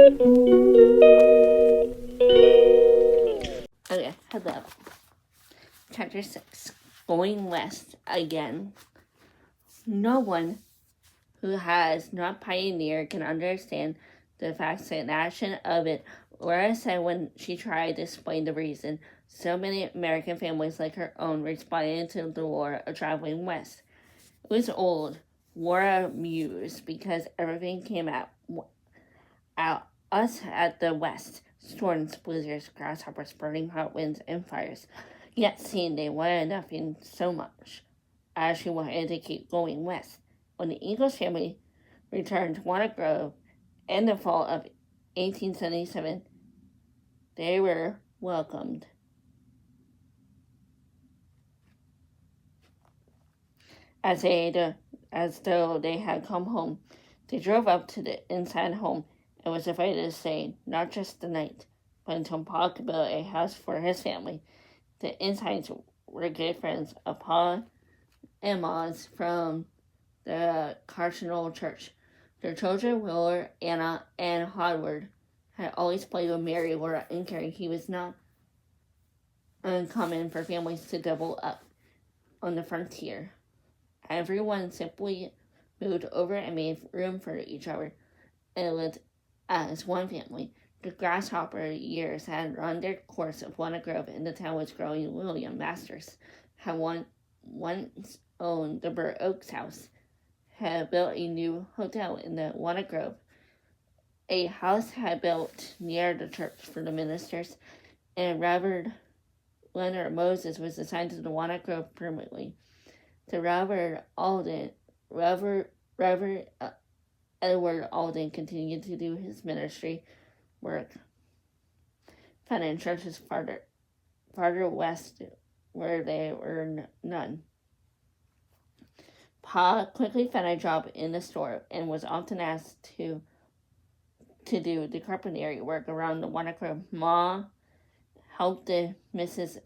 Okay, hello. Chapter 6 Going West Again. No one who has not pioneered can understand the fascination of it. Laura said when she tried to explain the reason so many American families like her own responded to the lure of traveling west. It was old, Laura mused, because everything came out us at the west. Storms, blizzards, grasshoppers, burning hot winds, and fires. Yet seeing they wanted nothing so much as she wanted to keep going west. When the English family returned to Walnut Grove in the fall of 1877, they were welcomed as though they had come home. They drove up to the inside home and was invited to stay not just the night, but until Paul could build a house for his family. The Insides were good friends of Paul and Ma's from the Cardinal Church. Their children, Willard, Anna, and Howard, had always played with Mary, Laura, and Carrie. He was not uncommon for families to double up on the frontier. Everyone simply moved over and made room for each other and lived as one family. The grasshopper years had run their course of Walnut Grove, and the town was growing. William Masters had once owned the Burr Oaks house, had built a new hotel in the Walnut Grove. A house had built near the church for the ministers, and Reverend Leonard Moses was assigned to the Walnut Grove permanently. The Reverend Edward Alden continued to do his ministry work, founding churches farther west where there were none. Pa quickly found a job in the store and was often asked to do the carpentry work around the Walnut Grove. Ma helped the Mrs.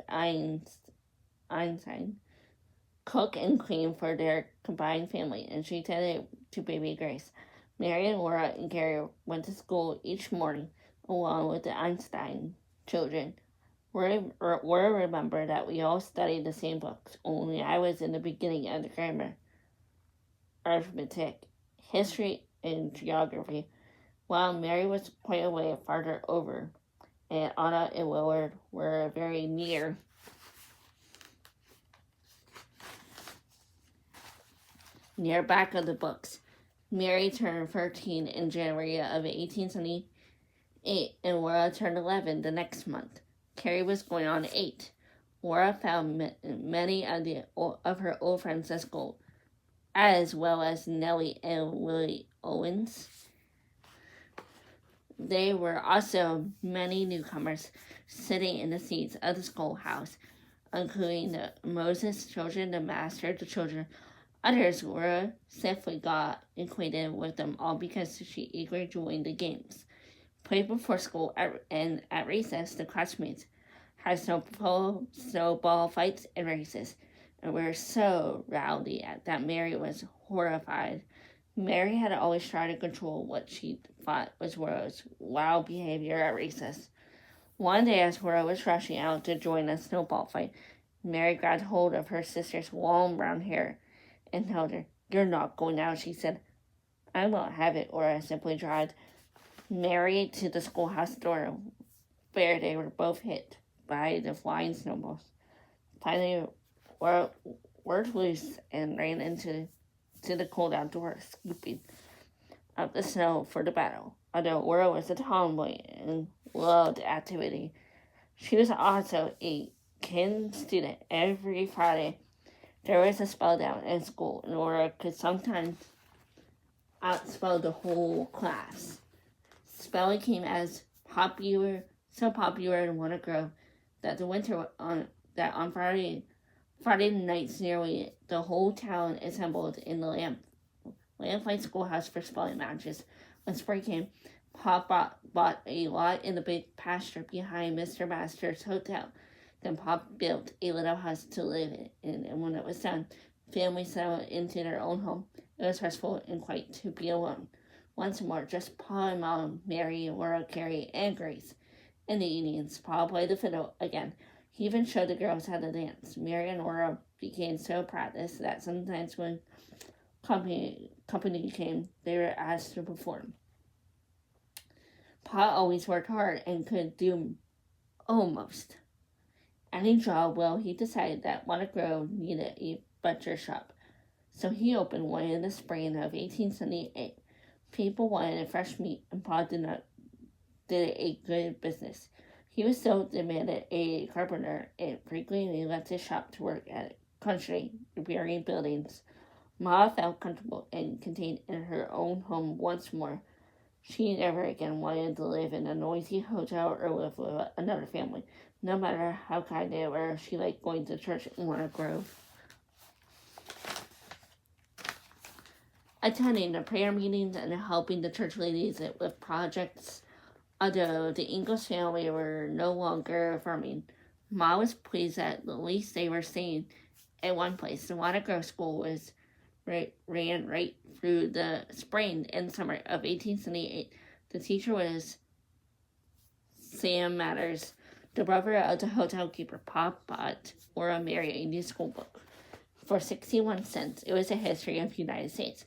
Einstein cook and clean for their combined family, and she tended to baby Grace. Mary and Laura and Carrie went to school each morning along with the Einstein children. Laura remembered that we all studied the same books, only I was in the beginning of the grammar, arithmetic, history, and geography, while Mary was quite a way farther over, and Anna and Willard were very near back of the books. Mary turned 13 in January of 1878, and Laura turned 11 the next month. Carrie was going on 8. Laura found many of her old friends at school, as well as Nellie and Willie Owens. There were also many newcomers sitting in the seats of the schoolhouse, including the Moses children, the master, the children. Others Laura safely got acquainted with them all because she eagerly joined the games. Played before school and at recess, the classmates had snowball fights and races, and were so rowdy that Mary was horrified. Mary had always tried to control what she thought was Laura's wild behavior at recess. One day, as Laura was rushing out to join a snowball fight, Mary grabbed hold of her sister's long brown hair and held her. "You're not going out," she said. "I won't have it," Laura simply dragged Mary to the schoolhouse door, where they were both hit by the flying snowballs. Finally, Laura worked loose and ran into the cold outdoors, scooping up the snow for the battle. Although Laura was a tomboy and loved activity, she was also a keen student. Every Friday, there was a spell down in school, and Laura could sometimes outspell the whole class. Spelling came as so popular in Walnut Grove that on Friday nights nearly the whole town assembled in the Lamplight Schoolhouse for spelling matches. When spring came, Pop bought a lot in the big pasture behind Mr. Masters' hotel. Then Pop built a little house to live in, and when it was done, families settled into their own home. It was restful and quite to be alone. Once more, just Pa and Mom, Mary, Laura, Carrie, and Grace. In the evenings, Pa played the fiddle again. He even showed the girls how to dance. Mary and Laura became so practiced that sometimes when company came, they were asked to perform. Pa always worked hard and could do almost any job. Well, he decided that Walnut Grove needed a butcher shop, so he opened one in the spring of 1878. People wanted fresh meat, and Pa did a good business. He was still demanded a carpenter and frequently left his shop to work at country, repairing buildings. Ma felt comfortable and contained in her own home once more. She never again wanted to live in a noisy hotel or live with another family. No matter how kind they were, she liked going to church in Walnut Grove. Attending the prayer meetings and helping the church ladies with projects. Although the English family were no longer farming, Ma was pleased that at least they were staying at one place. The Walnut Grove School ran right through the spring and summer of 1878. The teacher was Sam Matters, the brother of the hotel keeper. Pa bought Laura Mary a new school book for 61 cents. It was a history of the United States.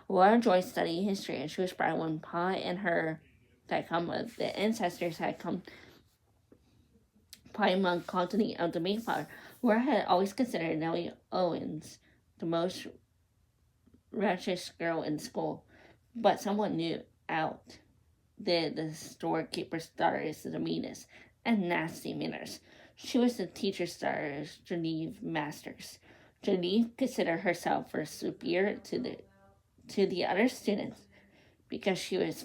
Laura enjoyed studying history, and she was proud when Pa and her that come with the ancestors had come by among colony of the Mayflower. Laura had always considered Nellie Owens the most righteous girl in school, but someone knew out the storekeeper's daughter is the meanest and nasty manners. She was the teacher's daughter, Genevieve Masters. Genevieve considered herself superior to the other students because she was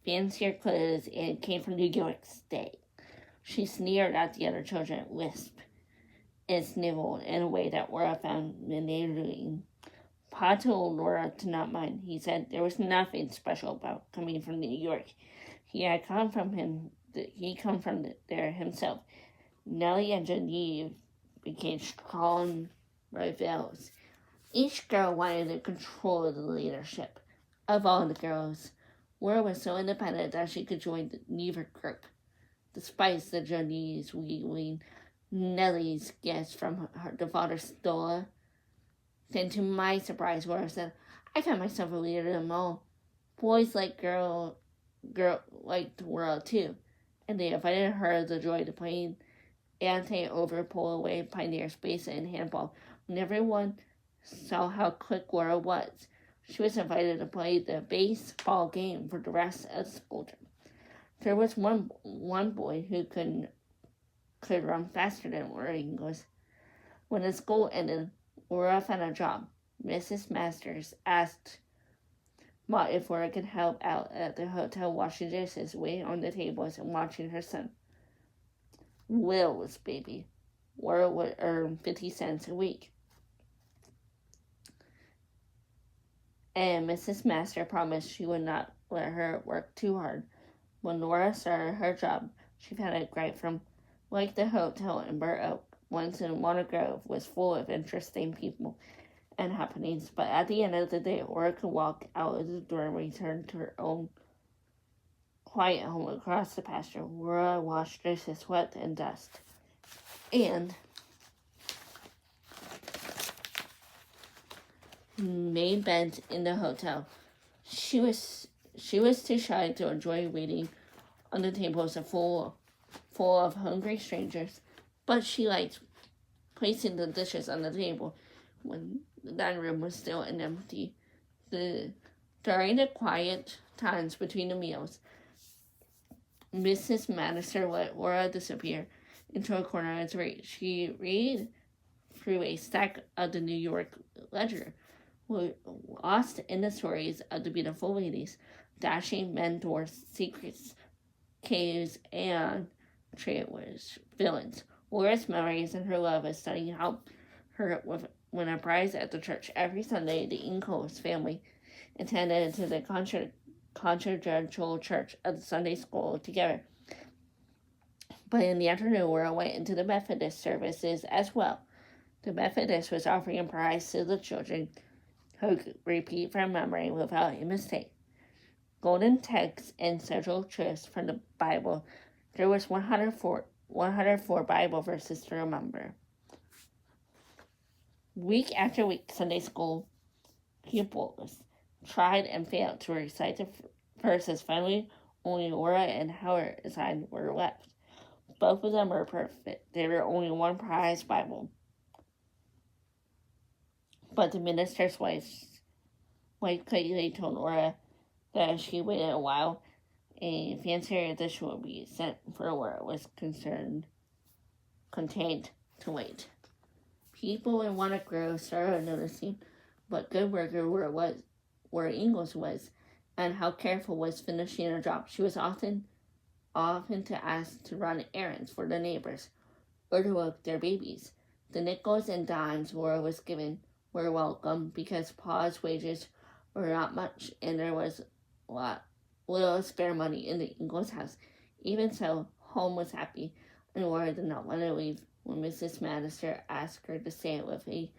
fancier clothes and came from New York State. She sneered at the other children, lisped, and sniveled in a way that Laura found manipulating. Pa told Laura to not mind. He said there was nothing special about coming from New York. He come from there himself. Nellie and Genevieve became strong rivals. Each girl wanted to control the leadership. Of all the girls, Laura was so independent that she could join neither group. Despite the Genevieve wheedling Nellie's gifts from the father stole. Then, to my surprise, Laura said, "I found myself a leader of them all. Boys like girl like the world too." And they invited her to join the playing anti-over pull away pioneers base and handball. When everyone saw how quick Laura was, she was invited to play the baseball game for the rest of the school term. There was one boy who could run faster than Laura English. When the school ended, Laura found a job. Mrs. Masters asked Ma if Laura could help out at the hotel washing dishes, waiting on the tables, and watching her son. Will's baby. Laura would earn 50 cents a week. And Mrs. Master promised she would not let her work too hard. When Laura started her job, she found it great from like the hotel in Burr Oak. Once in Walnut Grove was full of interesting people and happenings, but at the end of the day, Laura could walk out of the door and return to her own quiet home across the pasture. Laura washed dishes, sweat, and dust, and made beds in the hotel. She was too shy to enjoy waiting on the tables full of hungry strangers, but she liked placing the dishes on the table when the dining room was still empty. During the quiet times between the meals, Mrs. Madison let Laura disappear into a corner and read. She read through a stack of the New York Ledger, lost in the stories of the beautiful ladies, dashing mentors, secrets, caves, and trailers, villains. Laura's memories and her love of studying helped her win a prize at the church. Every Sunday, the Ingalls family attended to the congregational church of the Sunday school together. But in the afternoon, Laura went into the Methodist services as well. The Methodist was offering a prize to the children who could repeat from memory without a mistake. golden texts and social truths from the Bible. There was 104 Bible verses to remember. Week after week, Sunday school pupils tried and failed to recite the verses. Finally, only Laura and Howard assigned were left. Both of them were perfect. There were only one prize Bible. But the minister's wife quickly told Laura that if she waited a while, a fancier dish would be sent for Laura was contained to wait. People in Walnut Grove started noticing what good worker where Ingalls was, and how careful was finishing her job. She was often to ask to run errands for the neighbors or to work their babies. The nickels and dimes Laura was given were welcome because Pa's wages were not much and there was little spare money in the Ingalls house. Even so, home was happy, and Laura did not want to leave when Mrs. Madison asked her to stay with a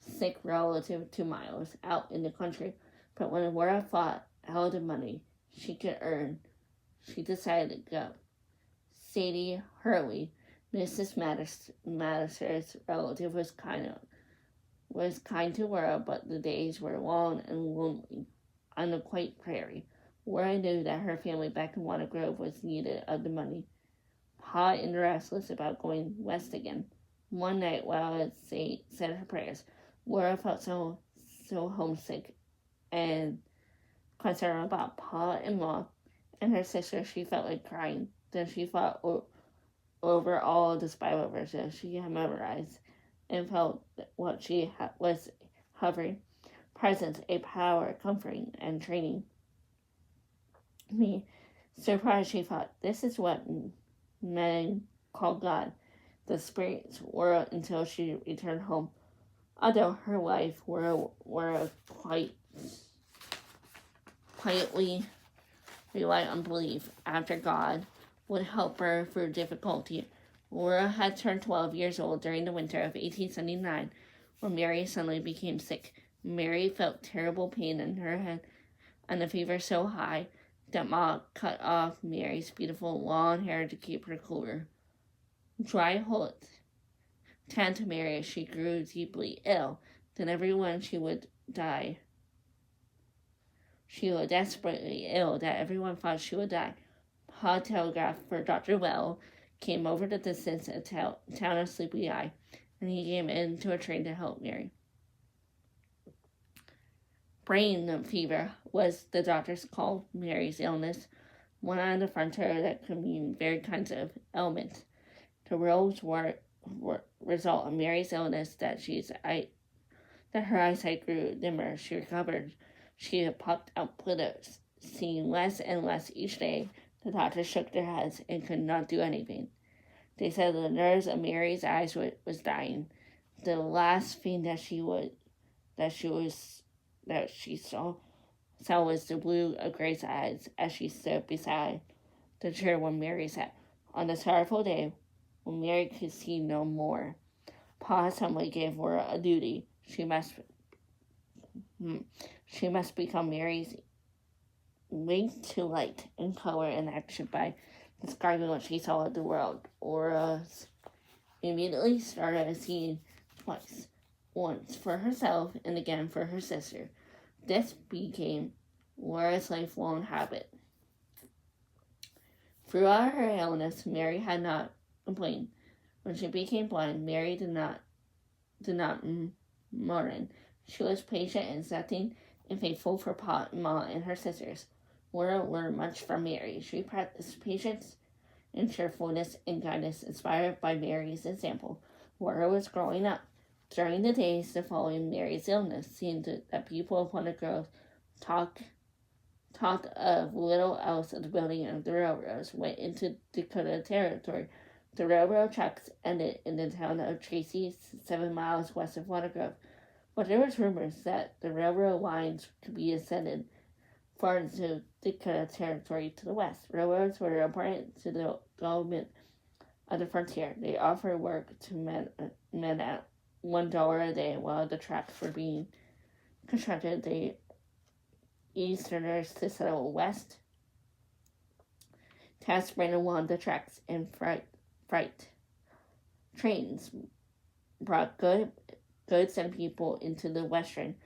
sick relative 2 miles out in the country. But when Laura thought how the money she could earn, she decided to go. Sadie Hurley, Mrs. Madison's relative, was kind to Laura, but the days were long and lonely on the quiet prairie. Laura knew that her family back in Walnut Grove was needed of the money. Pa and restless about going west again. One night while they said her prayers, Laura felt so homesick and concerned about Pa and Ma and her sister. She felt like crying. Then she thought over all the Bible verses she had memorized and felt what she was hovering. Presence, a power, comforting, and training me. Surprised, she thought, this is what men call God. The spirits were until she returned home. Although her life were quietly rely on belief after God would help her through difficulty. Laura had turned 12 years old during the winter of 1879 when Mary suddenly became sick. Mary felt terrible pain in her head and a fever so high that Ma cut off Mary's beautiful long hair to keep her cooler. Dry holes turned to Mary as she grew deeply ill. Then everyone she would die. She was desperately ill that everyone thought she would die. Pa telegraphed for Dr. Well, came over the distance town of Sleepy Eye, and he came into a train to help Mary. Brain fever was the doctors called Mary's illness, one on the frontier that could mean varied kinds of ailments. The roads were result of Mary's illness that her eyesight grew dimmer. She recovered. She had popped out Plutos, seeing less and less each day. The doctors shook their heads and could not do anything. They said the nerves of Mary's eyes was dying. The last thing that she saw was the blue of Grace's eyes as she stood beside the chair where Mary sat. On the sorrowful day when Mary could see no more, Pa suddenly gave her a duty. She must become Mary's link to light and color and action by describing what she saw of the world. Laura immediately started seeing twice, once for herself and again for her sister. This became Laura's lifelong habit. Throughout her illness, Mary had not complained. When she became blind, Mary did not mourn. She was patient and accepting and faithful for Pa and Ma and her sisters. Laura learned much from Mary. She practiced patience and cheerfulness and kindness inspired by Mary's example. Laura was growing up. During the days following Mary's illness, seemed that people of Walnut Grove talked of little else of the building of the railroads went into Dakota Territory. The railroad tracks ended in the town of Tracy, 7 miles west of Walnut Grove. But there was rumors that the railroad lines could be extended far into Dakota Territory to the west. Railroads were important to the development of the frontier. They offered work to men at $1 a day while the tracks were being constructed. They Easterners to settle west. Tasks ran along the tracks, and freight trains brought goods and people into the western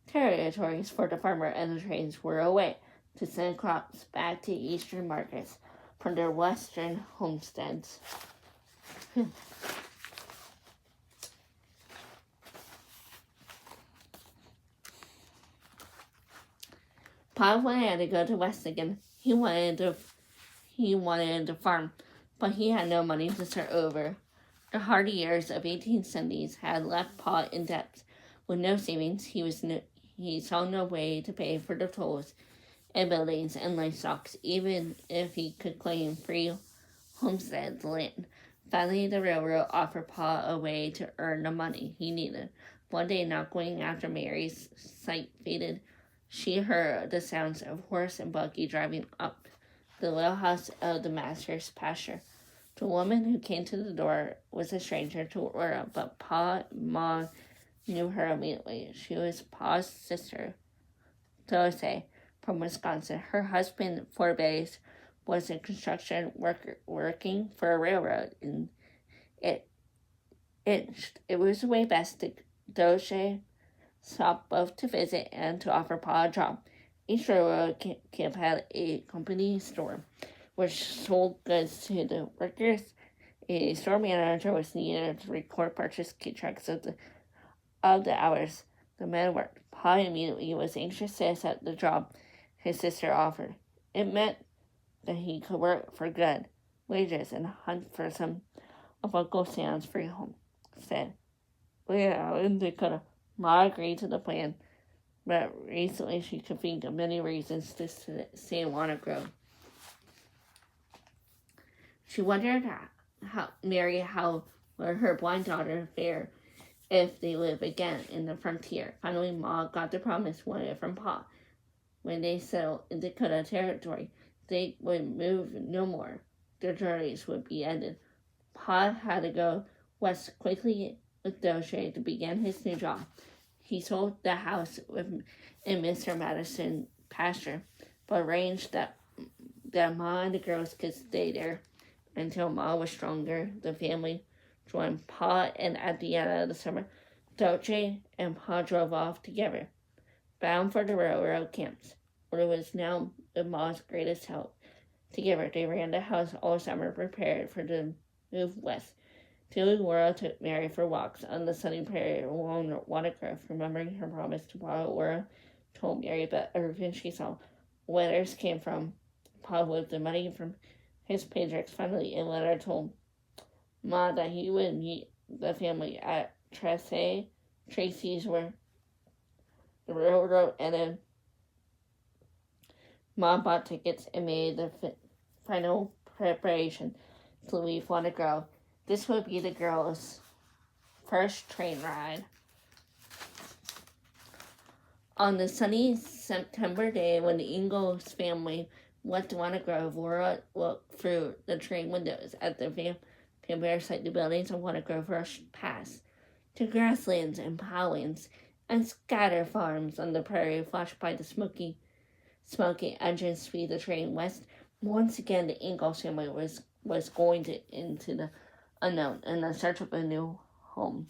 territories for the farmer, and the trains were a way to send crops back to eastern markets from their western homesteads. Pa wanted to go to west again. He wanted to farm, but he had no money to start over. The hard years of 1870s had left Pa in debt. With no savings, he saw no way to pay for the tools and buildings and livestock, even if he could claim free homestead land. Finally, the railroad offered Pa a way to earn the money he needed. One day, not going after Mary's sight faded, she heard the sounds of horse and buggy driving up the little house of the master's pasture. The woman who came to the door was a stranger to Aurora, but Ma knew her immediately. She was Pa's sister, Dulce, from Wisconsin. Her husband, Forbes, was a construction worker working for a railroad, and it was the way best to Dulce stopped both to visit and to offer Pa a job. Each railroad camp had a company store, which sold goods to the workers. A store manager was needed to record purchase, keep tracks of the hours the men worked. Pa immediately was anxious to accept the job his sister offered. It meant that he could work for good wages and hunt for some of Uncle Sam's free homestead. Yeah, in Dakota. Ma agreed to the plan, but recently she could think of many reasons to stay in Walnut Grove. She wondered how would her blind daughter fare if they live again in the frontier. Finally, Ma got the promise wanted from Pa. When they settled in Dakota Territory, they would move no more. Their journeys would be ended. Pa had to go west quickly with Dulce to begin his new job. He sold the house in Mr. Madison's pasture, but arranged that Ma and the girls could stay there until Ma was stronger. The family joined Pa, and at the end of the summer, Dulce and Pa drove off together, bound for the railroad camps, where it was now Ma's greatest help. Together, they ran the house all summer, prepared for the move west. Tilly Laura took Mary for walks on the sunny prairie along Walnut Grove, remembering her promise to Pa. Laura told Mary about everything she saw. Letters came from Pa with the money from his paychecks. Finally, a letter told Ma that he would meet the family at Tracy's, where the railroad ended. Ma bought tickets and made the final preparation to leave Walnut Grove. This would be the girls' first train ride. On the sunny September day when the Ingalls family left Walnut Grove, Laura looked through the train windows at the vampire site. The buildings of Walnut Grove rushed past. The grasslands and plowlands and scattered farms on the prairie flashed by the smoky engines speed the train west. Once again, the Ingalls family was going into the unknown in the search of a new home.